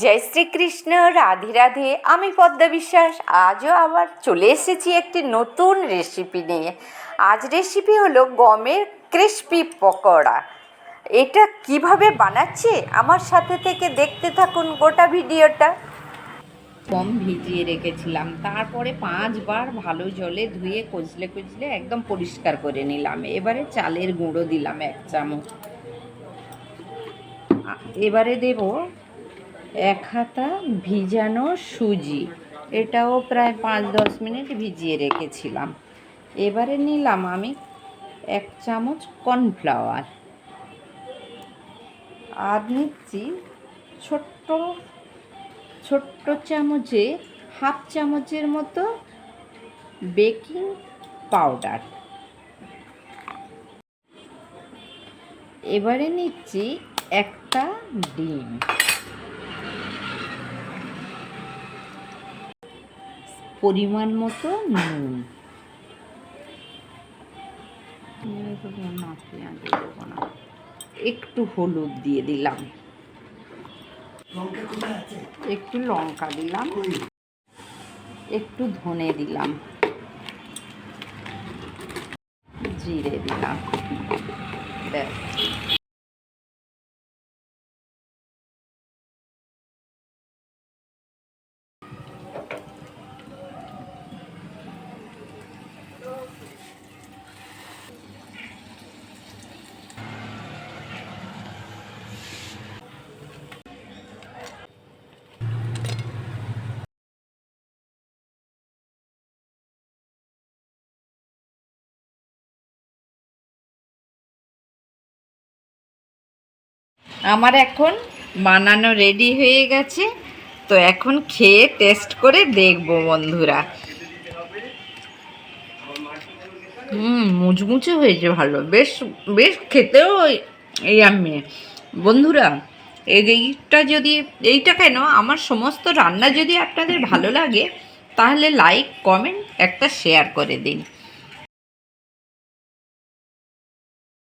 জয় শ্রীকৃষ্ণ, রাধে রাধে। আমি পদ্মা বিশ্বাস। আজও আবার চলে এসেছি একটি নতুন রেসিপি নিয়ে। আজ রেসিপি হলো গমের ক্রিসপি পকোড়া। এটা কিভাবে বানাচ্ছি আমার সাথে থেকে দেখতে থাকুন গোটা ভিডিওটা। গম ভিজিয়ে রেখেছিলাম, তারপরে 5 বার ভালো জলে ধুয়ে কচলে কচলে একদম পরিষ্কার করে নিলাম। এবারে চালের গুঁড়ো দিলাম 1 চামচ। এবারে দেব 1 হাতা ভিজানো সুজি, এটাও প্রায় 5-10 মিনিট ভিজিয়ে রেখেছিলাম। এবারে নিলাম আমি 1 চামচ কর্নফ্লাওয়ার, আর নিচ্ছি ছোট্ট ছোট্ট চামচে 1/2 চামচের মতো বেকিং পাউডার। এবারে নিচ্ছি একটা ডিম, পরিমাণ মতো নুন, একটু হলুদ দিয়ে দিলাম, একটু লঙ্কা দিলাম, একটু ধনে দিলাম, জিরে দিলাম। ব্যাস। আমার এখন বানানো রেডি হয়ে গেছে, তো এখন খেয়ে টেস্ট করে দেখবো বন্ধুরা। মুচমুচে হয়েছে, ভালো, বেশ বেশ খেতেও ইয়াম্মি। বন্ধুরা, এইটা কেন, আমার সমস্ত রান্না যদি আপনাদের ভালো লাগে তাহলে লাইক কমেন্ট একটা শেয়ার করে দিন।